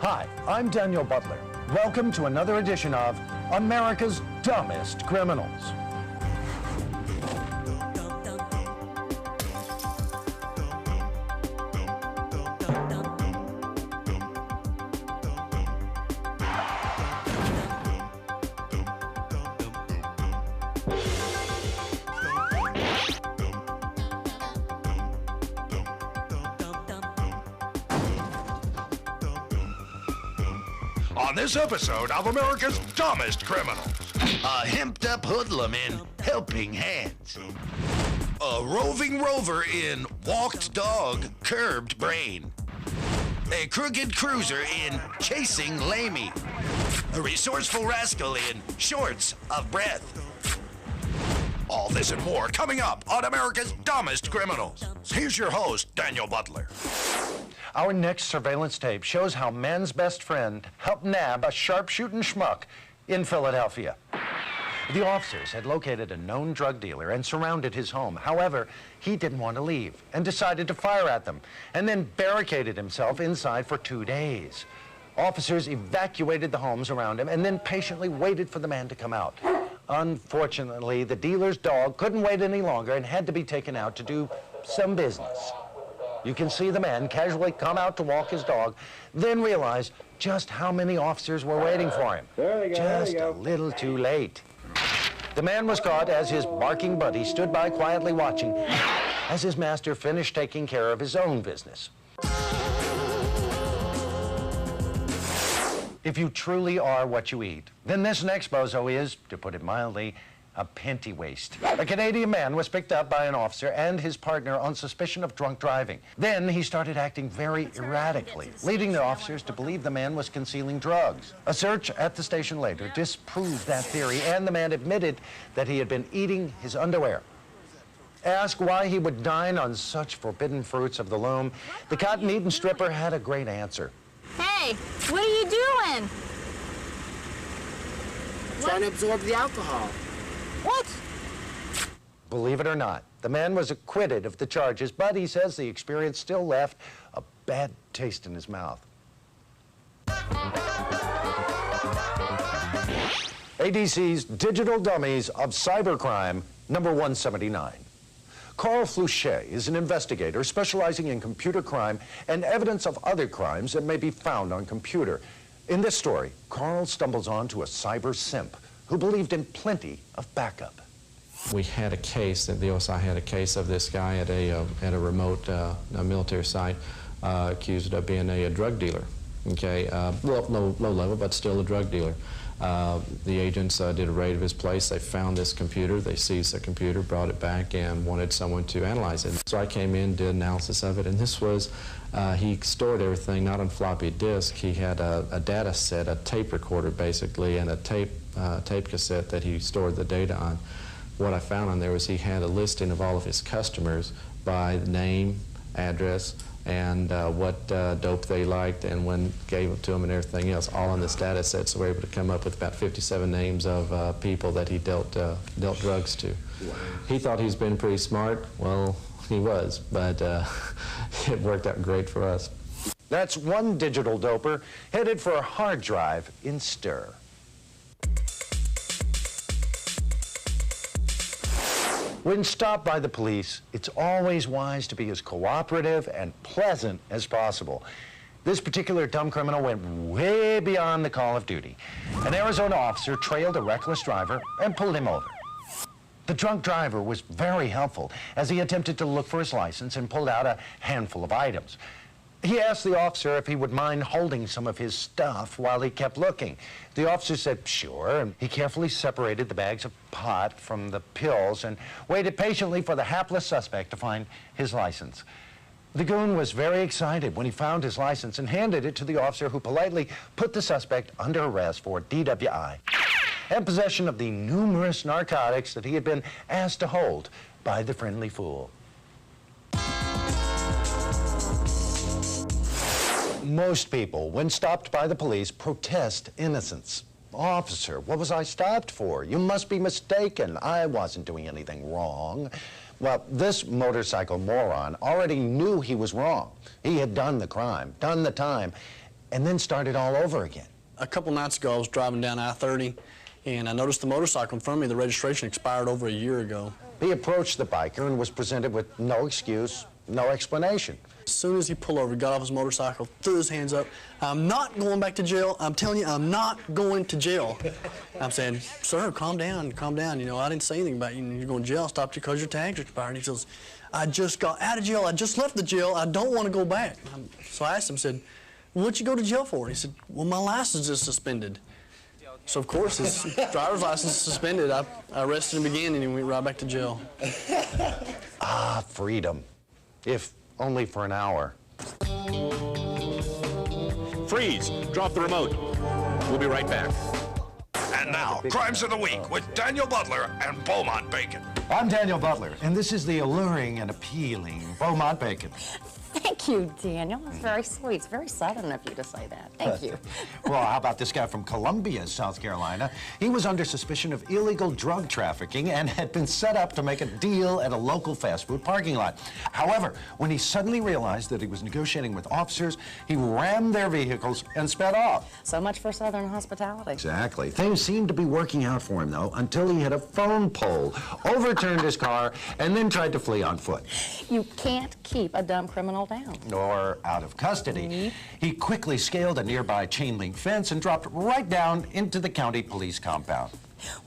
Hi, I'm Daniel Butler. Welcome to another edition of America's Dumbest Criminals. On this episode of America's Dumbest Criminals. A hemped-up hoodlum in Helping Hands. A roving rover in Walked Dog, Curbed Brain. A crooked cruiser in Chasing Lamey. A resourceful rascal in Shorts of Breath. All this and more coming up on America's Dumbest Criminals. Here's your host, Daniel Butler. Our next surveillance tape shows how man's best friend helped nab a sharpshooting schmuck in Philadelphia. The officers had located a known drug dealer and surrounded his home. However, he didn't want to leave and decided to fire at them and then barricaded himself inside for 2 days. Officers evacuated the homes around him and then patiently waited for the man to come out. Unfortunately, the dealer's dog couldn't wait any longer and had to be taken out to do some business. You can see the man casually come out to walk his dog, then realize just how many officers were waiting for him. Just a little too late. The man was caught as his barking buddy stood by quietly watching as his master finished taking care of his own business. If you truly are what you eat, then this next bozo is, to put it mildly, a penty-waste. A Canadian man was picked up by an officer and his partner on suspicion of drunk driving. Then he started acting very erratically, leading the officers to believe the man was concealing drugs. A search at the station later disproved that theory, and the man admitted that he had been eating his underwear. Asked why he would dine on such forbidden fruits of the loom, the cotton-eating stripper had a great answer. Hey, what are you doing? Trying to absorb the alcohol. What? Believe it or not, the man was acquitted of the charges, but he says the experience still left a bad taste in his mouth. ADC's Digital Dummies of Cybercrime, number 179. Carl Flouchet is an investigator specializing in computer crime and evidence of other crimes that may be found on computer. In this story, Carl stumbles onto a cyber simp who believed in plenty of backup. We had a case, the OSI had a case of this guy at a remote military site accused of being a drug dealer. Okay, low level, but still a drug dealer. The agents did a raid of his place. They found this computer. They seized the computer, brought it back, and wanted someone to analyze it. So I came in, did analysis of it, and this was, he stored everything not on floppy disk. He had a data set, a tape recorder basically, and a tape cassette that he stored the data on. What I found on there was he had a listing of all of his customers by name, address, and what dope they liked and when gave it to them and everything else, all in this data set. So we're able to come up with about 57 names of people that he dealt drugs to. Wow. He thought he's been pretty smart. Well, he was, but it worked out great for us. That's one digital doper headed for a hard drive in stir. When stopped by the police, it's always wise to be as cooperative and pleasant as possible. This particular dumb criminal went way beyond the call of duty. An Arizona officer trailed a reckless driver and pulled him over. The drunk driver was very helpful as he attempted to look for his license and pulled out a handful of items. He asked the officer if he would mind holding some of his stuff while he kept looking. The officer said sure, and he carefully separated the bags of pot from the pills and waited patiently for the hapless suspect to find his license. The goon was very excited when he found his license and handed it to the officer, who politely put the suspect under arrest for DWI and possession of the numerous narcotics that he had been asked to hold by the friendly fool. Most people, when stopped by the police, protest innocence. Officer, what was I stopped for? You must be mistaken. I wasn't doing anything wrong. Well, this motorcycle moron already knew he was wrong. He had done the crime, done the time, and then start it all over again. A couple nights ago, I was driving down I-30, and I noticed the motorcycle in front of me, the registration expired over a year ago. He approached the biker and was presented with no excuse, no explanation. As soon as he pulled over, he got off his motorcycle, threw his hands up. I'm not going back to jail. I'm telling you, I'm not going to jail. I'm saying, sir, calm down, calm down. You know, I didn't say anything about you. You're going to jail. I stopped you because your tags are expired. He says, I just got out of jail. I just left the jail. I don't want to go back. So I asked him, said, what'd you go to jail for? He said, well, my license is suspended. So, of course, his driver's license is suspended. I arrested him again, and he went right back to jail. Ah, freedom. If only for an hour. Freeze! Drop the remote. We'll be right back. And now, Crimes of the Week with Daniel Butler and Beaumont Bacon. I'm Daniel Butler, and this is the alluring and appealing Beaumont Bacon. Thank you, Daniel. That's very sweet. It's very Southern of you to say that. Thank you. Well, how about this guy from Columbia, South Carolina? He was under suspicion of illegal drug trafficking and had been set up to make a deal at a local fast food parking lot. However, when he suddenly realized that he was negotiating with officers, he rammed their vehicles and sped off. So much for Southern hospitality. Exactly. Things seemed to be working out for him, though, until he hit a phone pole, overturned his car, and then tried to flee on foot. You can't keep a dumb criminal down. Or out of custody. He quickly scaled a nearby chain link fence and dropped right down into the county police compound.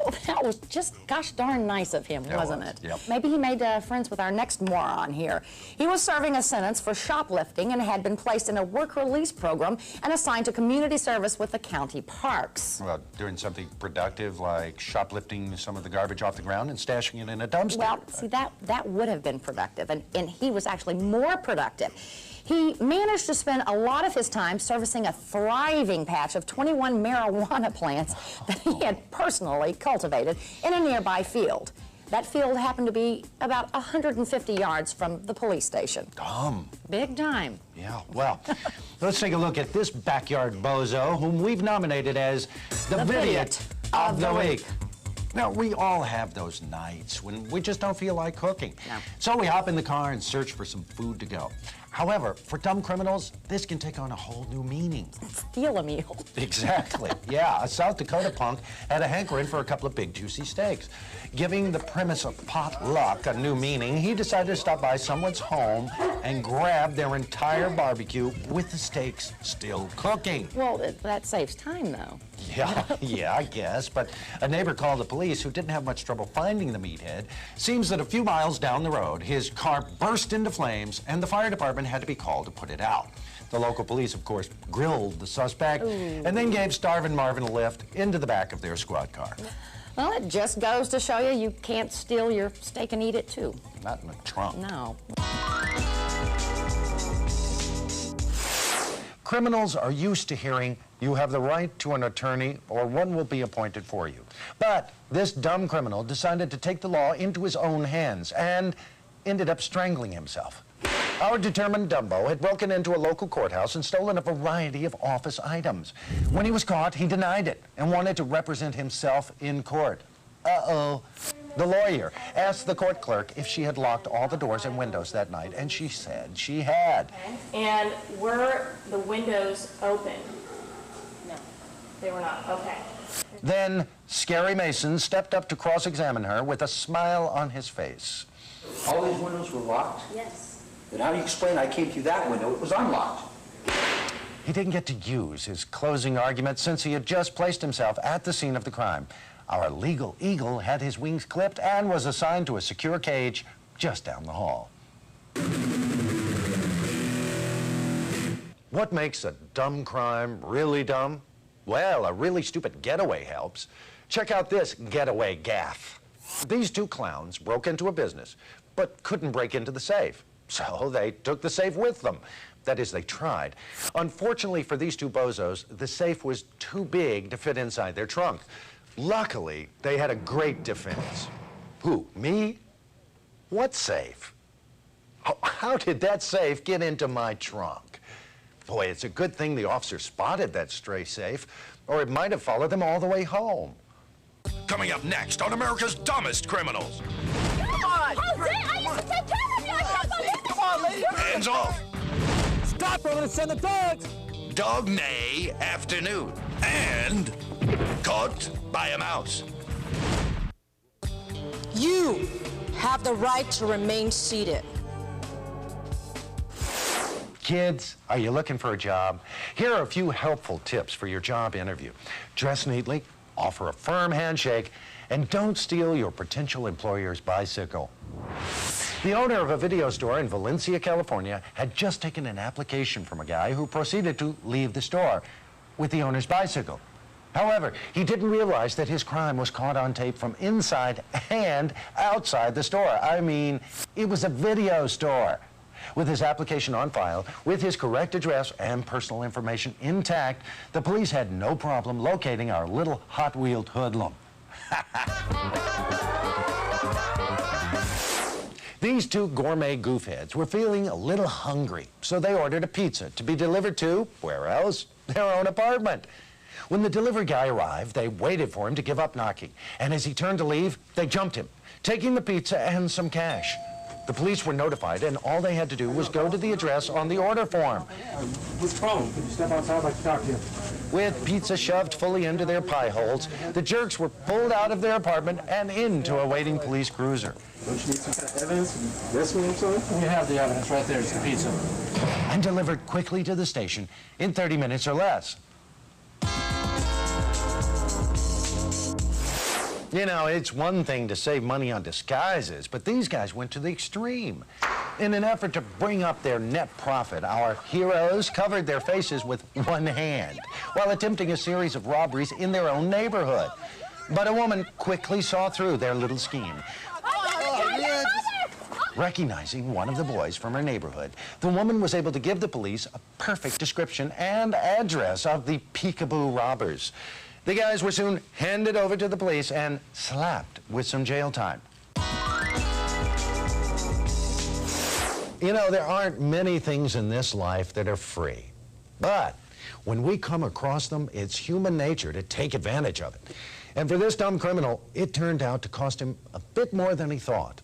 Well, that was just gosh darn nice of him, wasn't it? Yep. Maybe he made friends with our next moron here. He was serving a sentence for shoplifting and had been placed in a work release program and assigned to community service with the county parks. Well, doing something productive like shoplifting some of the garbage off the ground and stashing it in a dumpster. Well, see, that would have been productive, and he was actually more productive. He managed to spend a lot of his time servicing a thriving patch of 21 marijuana plants that he had personally cultivated in a nearby field. That field happened to be about 150 yards from the police station. Dumb. Big time. Yeah, well, let's take a look at this backyard bozo, whom we've nominated as the Idiot of the Week. Now, we all have those nights when we just don't feel like cooking. No. So we hop in the car and search for some food to go. However, for dumb criminals, this can take on a whole new meaning. Steal a meal. Exactly. Yeah, a South Dakota punk had a hankering for a couple of big, juicy steaks. Giving the premise of potluck a new meaning, he decided to stop by someone's home and grab their entire barbecue with the steaks still cooking. Well, that saves time, though. Yeah, I guess. But a neighbor called the police, who didn't have much trouble finding the meathead. Seems that a few miles down the road, his car burst into flames, and the fire department had to be called to put it out. The local police, of course, grilled the suspect and then gave Starvin' Marvin a lift into the back of their squad car. Well, it just goes to show you can't steal your steak and eat it, too. Not in the trunk. No. Criminals are used to hearing you have the right to an attorney or one will be appointed for you. But this dumb criminal decided to take the law into his own hands and ended up strangling himself. Our determined Dumbo had broken into a local courthouse and stolen a variety of office items. When he was caught, he denied it and wanted to represent himself in court. Uh-oh. The lawyer asked the court clerk if she had locked all the doors and windows that night, and she said she had. And were the windows open? No. They were not. Okay. Then Scary Mason stepped up to cross-examine her with a smile on his face. All these windows were locked? Yes. Then how do you explain I came through that window? It was unlocked. He didn't get to use his closing argument since he had just placed himself at the scene of the crime. Our legal eagle had his wings clipped and was assigned to a secure cage just down the hall. What makes a dumb crime really dumb? Well, a really stupid getaway helps. Check out this getaway gaffe. These two clowns broke into a business, but couldn't break into the safe. So they took the safe with them. That is, they tried. Unfortunately for these two bozos, the safe was too big to fit inside their trunk. Luckily, they had a great defense. Who, me? What safe? How did that safe get into my trunk? Boy, it's a good thing the officer spotted that stray safe, or it might have followed them all the way home. Coming up next on America's Dumbest Criminals. Come on! Jose, I used to take care of you! I can't believe it! Hands off! Stop, or I'm gonna send the dogs! dog neigh afternoon. And caught by a mouse. You have the right to remain seated. Kids, are you looking for a job? Here are a few helpful tips for your job interview. Dress neatly, offer a firm handshake, and don't steal your potential employer's bicycle. The owner of a video store in Valencia, California, had just taken an application from a guy who proceeded to leave the store with the owner's bicycle. However, he didn't realize that his crime was caught on tape from inside and outside the store. I mean, it was a video store. With his application on file, with his correct address and personal information intact, the police had no problem locating our little hot-wheeled hoodlum. These two gourmet goofheads were feeling a little hungry, so they ordered a pizza to be delivered to, where else? Their own apartment. When the delivery guy arrived, they waited for him to give up knocking, and as he turned to leave, they jumped him, taking the pizza and some cash. The police were notified, and all they had to do was go to the address on the order form. What's the problem? Could you step outside? I'd like to talk to you. With pizza shoved fully into their pie holes, the jerks were pulled out of their apartment and into a waiting police cruiser. Don't you need some kind of evidence? This one, I'm sorry? We have the evidence right there. It's the pizza. And delivered quickly to the station in 30 minutes or less. You know, it's one thing to save money on disguises, but these guys went to the extreme. In an effort to bring up their net profit, our heroes covered their faces with one hand while attempting a series of robberies in their own neighborhood. But a woman quickly saw through their little scheme. Recognizing one of the boys from her neighborhood, the woman was able to give the police a perfect description and address of the peekaboo robbers. The guys were soon handed over to the police and slapped with some jail time. You know, there aren't many things in this life that are free. But when we come across them, it's human nature to take advantage of it. And for this dumb criminal, it turned out to cost him a bit more than he thought.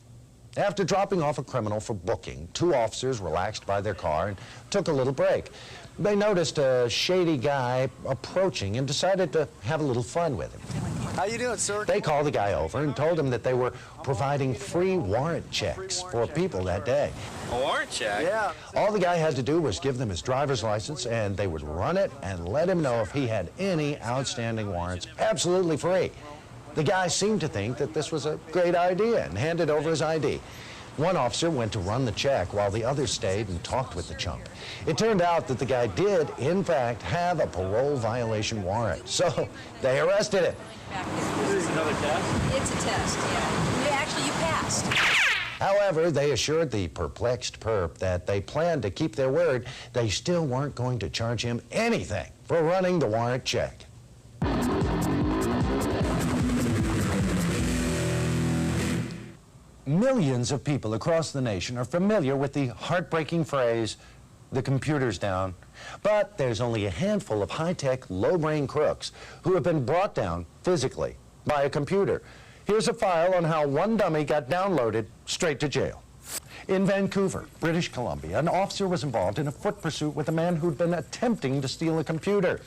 After dropping off a criminal for booking, two officers relaxed by their car and took a little break. They noticed a shady guy approaching and decided to have a little fun with him. How you doing, sir? They called the guy over and told him that they were providing free warrant checks for people that day. A warrant check? Yeah. All the guy had to do was give them his driver's license, and they would run it and let him know if he had any outstanding warrants, absolutely free. The guy seemed to think that this was a great idea and handed over his ID. One officer went to run the check while the others stayed and talked with the chump. It turned out that the guy did, in fact, have a parole violation warrant, so they arrested him. Is this another test? It's a test, yeah. Actually, you passed. However, they assured the perplexed perp that they planned to keep their word. They still weren't going to charge him anything for running the warrant check. Millions of people across the nation are familiar with the heartbreaking phrase, "the computer's down." But there's only a handful of high-tech, low-brain crooks who have been brought down physically by a computer. Here's a file on how one dummy got downloaded straight to jail. In Vancouver, British Columbia, an officer was involved in a foot pursuit with a man who'd been attempting to steal a computer.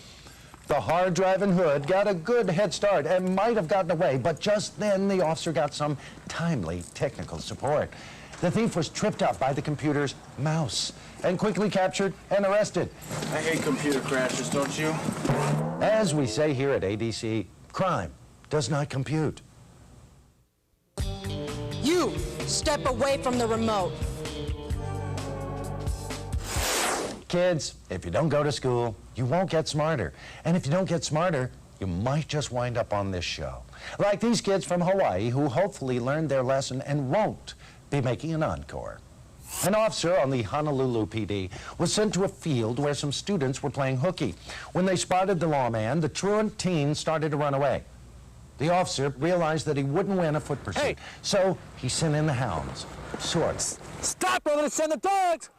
The hard-driving hood got a good head start and might have gotten away, but just then the officer got some timely technical support. The thief was tripped up by the computer's mouse and quickly captured and arrested. I hate computer crashes, don't you? As we say here at ADC, crime does not compute. You step away from the remote. Kids, if you don't go to school, you won't get smarter. And if you don't get smarter, you might just wind up on this show. Like these kids from Hawaii who hopefully learned their lesson and won't be making an encore. An officer on the Honolulu PD was sent to a field where some students were playing hooky. When they spotted the lawman, the truant teen started to run away. The officer realized that he wouldn't win a foot pursuit, so he sent in the hounds. Sorts. Stop, I'm gonna send the dogs!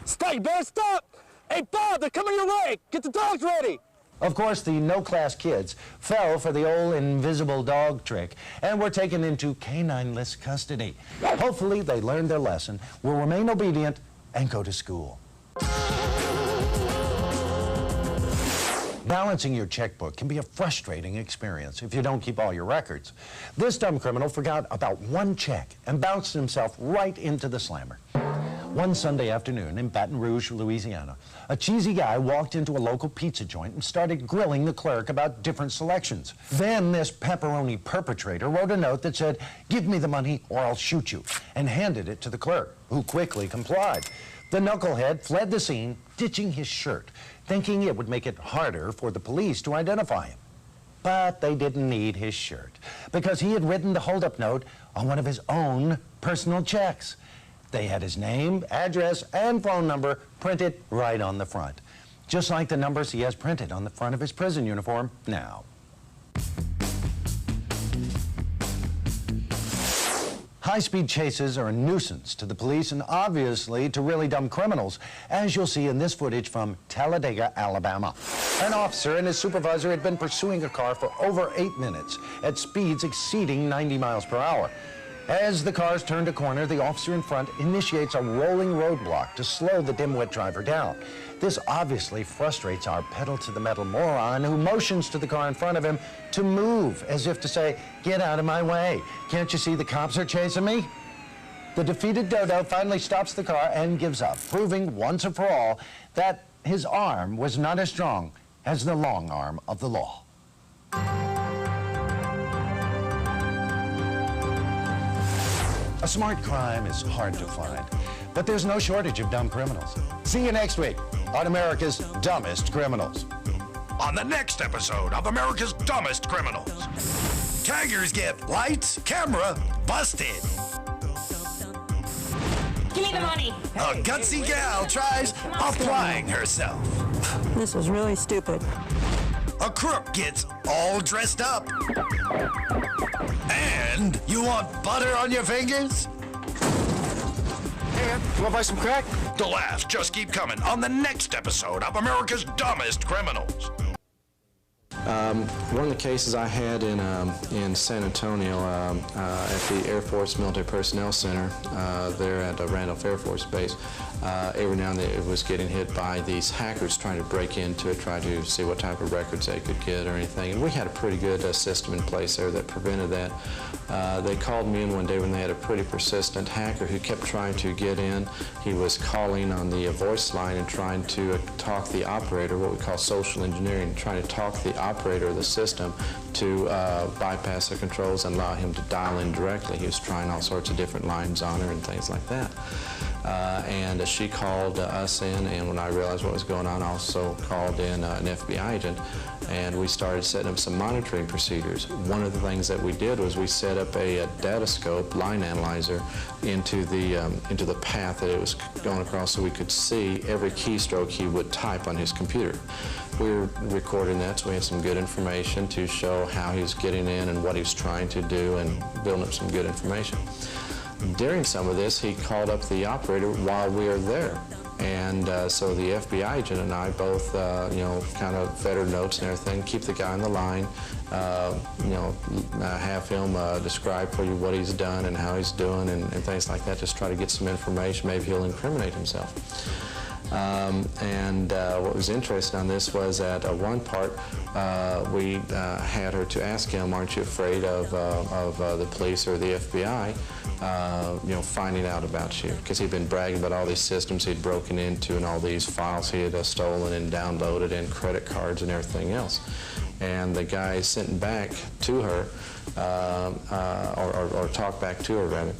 Stop, you better stop! Hey, Bob, they're coming your way! Get the dogs ready! Of course, the no-class kids fell for the old invisible dog trick and were taken into canine-less custody. Hopefully, they learned their lesson, will remain obedient, and go to school. Balancing your checkbook can be a frustrating experience if you don't keep all your records. This dumb criminal forgot about one check and bounced himself right into the slammer. One Sunday afternoon in Baton Rouge, Louisiana, a cheesy guy walked into a local pizza joint and started grilling the clerk about different selections. Then this pepperoni perpetrator wrote a note that said, "Give me the money or I'll shoot you," and handed it to the clerk, who quickly complied. The knucklehead fled the scene, ditching his shirt, thinking it would make it harder for the police to identify him. But they didn't need his shirt, because he had written the holdup note on one of his own personal checks. They had his name, address, and phone number printed right on the front, just like the numbers he has printed on the front of his prison uniform now. High-speed chases are a nuisance to the police and obviously to really dumb criminals, as you'll see in this footage from Talladega, Alabama. An officer and his supervisor had been pursuing a car for over 8 minutes at speeds exceeding 90 miles per hour. As the cars turned a corner, the officer in front initiates a rolling roadblock to slow the dimwit driver down. This obviously frustrates our pedal-to-the-metal moron who motions to the car in front of him to move, as if to say, "Get out of my way. Can't you see the cops are chasing me?" The defeated dodo finally stops the car and gives up, proving once and for all that his arm was not as strong as the long arm of the law. A smart crime is hard to find, but there's no shortage of dumb criminals. See you next week on America's Dumbest Criminals. On the next episode of America's Dumbest Criminals, taggers get lights, camera, busted. Give me the money. A gutsy gal tries applying herself. This is really stupid. A crook gets all dressed up. And you want butter on your fingers? Hey man, you wanna buy some crack? The laughs just keep coming on the next episode of America's Dumbest Criminals. One of the cases I had in San Antonio at the Air Force Military Personnel Center there at Randolph Air Force Base, every now and then it was getting hit by these hackers trying to break into it, try to see what type of records they could get or anything. And we had a pretty good system in place there that prevented that. They called me in one day when they had a pretty persistent hacker who kept trying to get in. He was calling on the voice line and trying to talk the operator, what we call social engineering, trying to talk the operator of the system to bypass the controls and allow him to dial in directly. He was trying all sorts of different lines on her and things like that. And she called us in, and when I realized what was going on, I also called in an FBI agent, and we started setting up some monitoring procedures. One of the things that we did was we set up a datascope line analyzer into the path that it was going across, so we could see every keystroke he would type on his computer. We were recording that, so we had some good information to show how he was getting in and what he was trying to do and building up some good information. During some of this, he called up the operator while we were there. And so the FBI agent and I both, kind of fed notes and everything, keep the guy on the line, have him describe for you what he's done and how he's doing and things like that, just try to get some information. Maybe he'll incriminate himself. What was interesting on this was at one part, we had her to ask him, "Aren't you afraid of the police or the FBI, finding out about you?" Because he'd been bragging about all these systems he'd broken into and all these files he had stolen and downloaded and credit cards and everything else. And the guy sent back to her, or talked back to her rather,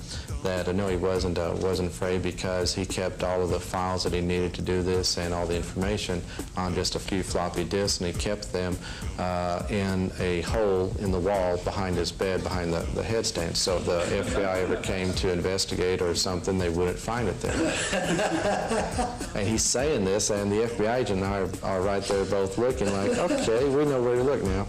that no, he wasn't afraid, because he kept all of the files that he needed to do this and all the information on just a few floppy disks, and he kept them in a hole in the wall behind his bed, behind the headstand. So if the FBI ever came to investigate or something, they wouldn't find it there. And he's saying this, and the FBI agent and I are right there both looking like, okay, we know where to look now.